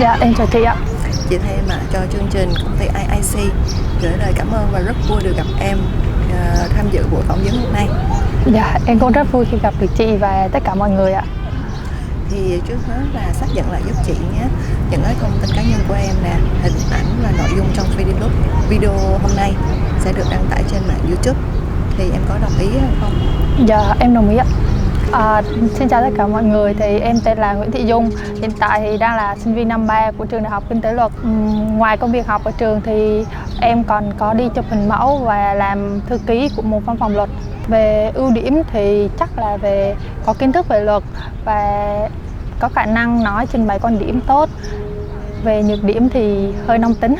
Dạ, em chào chị ạ. Chị thay mặt cho chương trình công ty IIC gửi lời cảm ơn và rất vui được gặp em tham dự buổi phỏng vấn hôm nay. Dạ, em cũng rất vui khi gặp được chị và tất cả mọi người ạ. Thì trước hết là xác nhận lại giúp chị nhé, những cái thông tin cá nhân của em nè, hình ảnh và nội dung trong video hôm nay sẽ được đăng tải trên mạng YouTube. Thì em có đồng ý không? Dạ, em đồng ý ạ. Xin chào tất cả mọi người, thì em tên là Nguyễn Thị Dung. Hiện tại thì đang là sinh viên năm 3 của trường Đại học Kinh tế Luật. Ngoài công việc học ở trường thì em còn có đi chụp hình mẫu và làm thư ký của một văn phòng luật. Về ưu điểm thì chắc là về có kiến thức về luật và có khả năng nói trình bày quan điểm tốt. Về nhược điểm thì hơi nóng tính.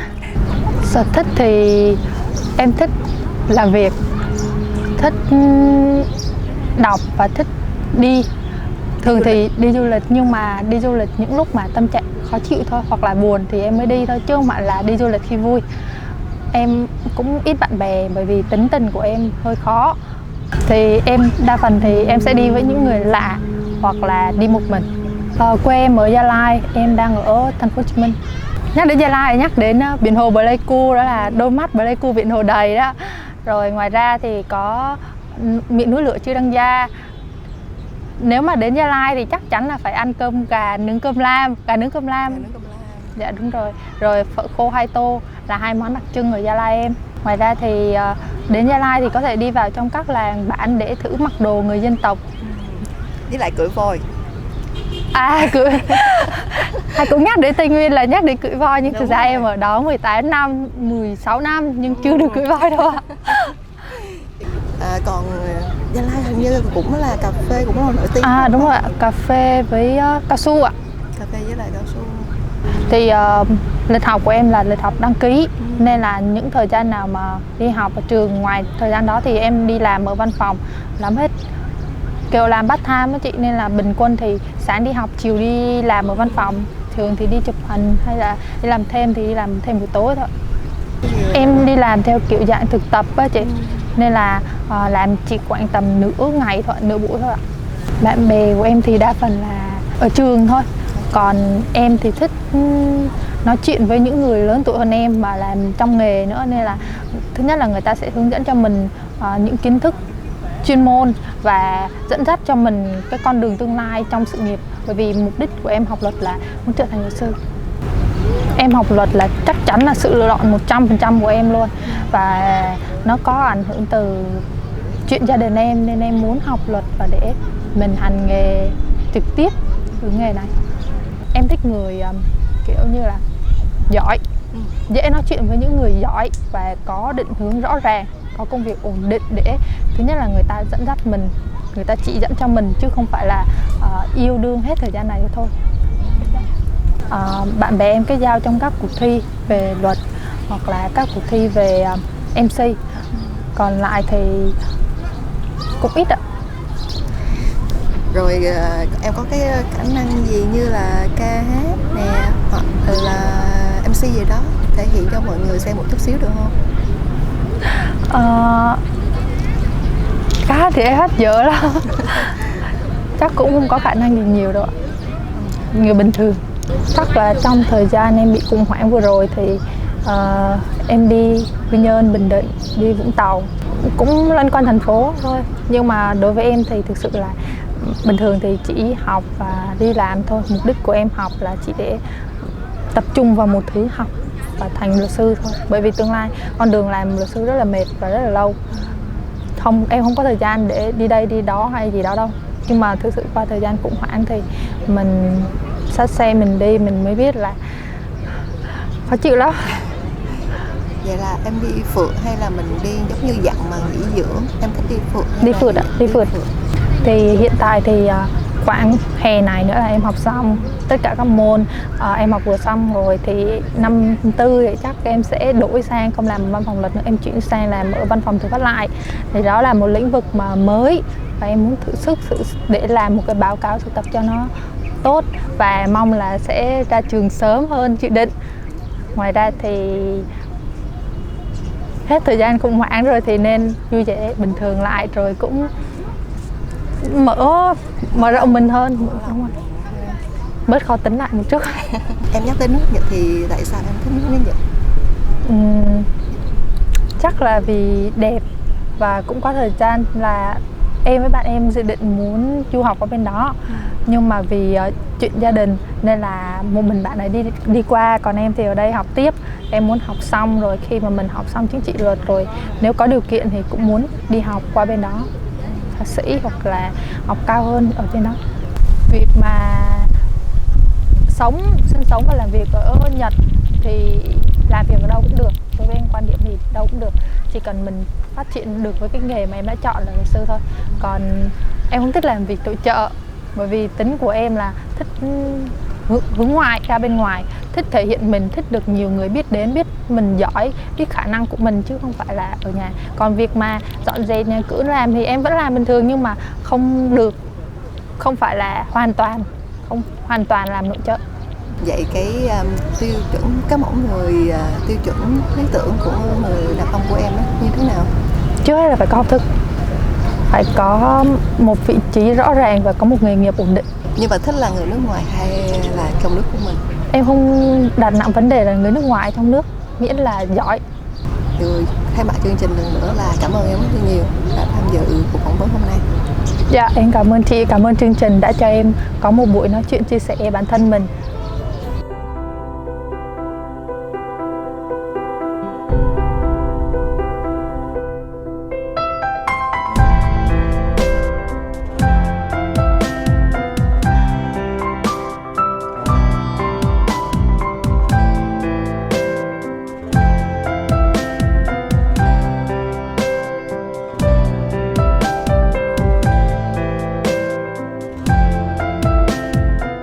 Sở thích thì em thích làm việc, thích đọc và thích đi. Thường thì đi du lịch, nhưng mà đi du lịch những lúc mà tâm trạng khó chịu thôi, hoặc là buồn thì em mới đi thôi, chứ không phải là đi du lịch khi vui. Em cũng ít bạn bè bởi vì tính tình của em hơi khó. Thì em đa phần thì em sẽ đi với những người lạ hoặc là đi một mình. Quê em ở Gia Lai, em đang ở thành phố Hồ Chí Minh. Nhắc đến Gia Lai nhắc đến biển hồ Pleiku, đó là đôi mắt Pleiku biển hồ đầy đó. Rồi ngoài ra thì có miệng núi lửa Chư Đăng Gia. Nếu mà đến Gia Lai thì chắc chắn là phải ăn cơm gà nướng cơm lam, Dạ đúng rồi. Rồi phở khô Hai Tô là hai món đặc trưng ở Gia Lai em. Ngoài ra thì đến Gia Lai thì có thể đi vào trong các làng bản để thử mặc đồ người dân tộc. Với lại cưỡi voi. Hay cũng nhắc đến Tây Nguyên là nhắc đến cưỡi voi, nhưng thực ra em ở đó 18 năm, 16 năm nhưng chưa được cưỡi voi đâu ạ. Còn Gia Lai hình như cũng là cà phê cũng rất là nổi tiếng. Đúng rồi ạ, cà phê với cao su ạ. Cà phê với lại cao su. Thì lịch học của em là lịch học đăng ký, nên là những thời gian nào mà đi học ở trường, ngoài thời gian đó thì em đi làm ở văn phòng, làm hết kiểu làm part time đó chị, nên là bình quân thì sáng đi học, chiều đi làm ở văn phòng. Thường thì đi chụp hình hay là đi làm thêm thì đi làm thêm buổi tối thôi. Em đi làm theo kiểu dạng thực tập á chị, nên là làm chỉ khoảng tầm nửa ngày thôi, nửa buổi thôi ạ. Bạn bè của em thì đa phần là ở trường thôi, còn em thì thích nói chuyện với những người lớn tuổi hơn em mà làm trong nghề nữa, nên là thứ nhất là người ta sẽ hướng dẫn cho mình những kiến thức chuyên môn và dẫn dắt cho mình cái con đường tương lai trong sự nghiệp. Bởi vì mục đích của em học luật là muốn trở thành luật sư. Em học luật là chắc chắn là sự lựa chọn 100% của em luôn, và nó có ảnh hưởng từ chuyện gia đình em, nên em muốn học luật và để mình hành nghề trực tiếp với nghề này. Em thích người kiểu như là giỏi, dễ nói chuyện với những người giỏi và có định hướng rõ ràng, có công việc ổn định, để thứ nhất là người ta dẫn dắt mình, người ta chỉ dẫn cho mình, chứ không phải là yêu đương hết thời gian này thôi. Bạn bè em kết giao trong các cuộc thi về luật hoặc là các cuộc thi về MC, còn lại thì cũng ít ạ. Rồi em có cái khả năng gì như là ca hát nè, hoặc là MC gì đó thể hiện cho mọi người xem một chút xíu được không? Cá thì em hát dở lắm. Chắc cũng không có khả năng gì nhiều đâu ạ. Người bình thường. Chắc là trong thời gian em bị khủng hoảng vừa rồi thì em đi Quy Nhơn, Bình Định, đi Vũng Tàu, cũng loanh quanh thành phố thôi. Nhưng mà đối với em thì thực sự là bình thường thì chỉ học và đi làm thôi. Mục đích của em học là chỉ để tập trung vào một thứ, học và thành luật sư thôi. Bởi vì tương lai con đường làm luật sư rất là mệt và rất là lâu. Em không có thời gian để đi đây đi đó hay gì đó đâu. Nhưng mà thực sự qua thời gian khủng hoảng thì mình xách xe mình đi, mình mới biết là khó chịu lắm. Vậy là em đi phượt hay là mình đi giống như dặn mà nghỉ dưỡng? Em thích đi phượt hay Đi phượt ạ, đi phượt. Thì hiện tại thì khoảng hè này nữa là em học xong tất cả các môn. Em học vừa xong rồi thì năm tư thì chắc em sẽ đổi sang không làm văn phòng luật nữa, em chuyển sang làm ở văn phòng tư pháp lại. Thì đó là một lĩnh vực mà mới và em muốn thử sức để làm một cái báo cáo thực tập cho nó tốt, và mong là sẽ ra trường sớm hơn dự định. Ngoài ra thì hết thời gian khủng hoảng rồi thì nên vui vẻ bình thường lại, rồi cũng mở rộng mình hơn. Đúng rồi. bớt khó tính lại một chút. Em nhắc tới nước Nhật thì tại sao em thích nước Nhật? Chắc là vì đẹp, và cũng có thời gian là em với bạn em dự định muốn du học ở bên đó, nhưng mà vì chuyện gia đình nên là một mình bạn ấy đi qua, còn em thì ở đây học tiếp. Em muốn học xong rồi, khi mà mình học xong chứng chỉ luật rồi, nếu có điều kiện thì cũng muốn đi học qua bên đó, thạc sĩ hoặc là học cao hơn ở bên đó. Việc mà sinh sống và làm việc ở Nhật thì làm việc ở đâu cũng được. Đối với em quan điểm thì đâu cũng được, chỉ cần mình phát triển được với cái nghề mà em đã chọn là luật sư thôi. Còn em không thích làm việc nội trợ, bởi vì tính của em là thích hướng ngoại, ra bên ngoài, thích thể hiện mình, thích được nhiều người biết đến, biết mình giỏi, biết khả năng của mình, chứ không phải là ở nhà. Còn việc mà dọn dẹp nhà cửa làm thì em vẫn làm bình thường, nhưng mà không phải là không hoàn toàn làm nội trợ. Vậy cái tiêu chuẩn, cái mẫu người tiêu chuẩn lý tưởng của người đàn ông của em đó như thế nào? Trước hết là phải có học thức, phải có một vị trí rõ ràng và có một nghề nghiệp ổn định. Nhưng mà thích là người nước ngoài hay là trong nước của mình? Em không đặt nặng vấn đề là người nước ngoài trong nước, miễn là giỏi. Rồi thay mặt chương trình lần nữa là cảm ơn em rất là nhiều đã tham dự cuộc phỏng vấn hôm nay. Dạ, em cảm ơn chị, cảm ơn chương trình đã cho em có một buổi nói chuyện chia sẻ bản thân mình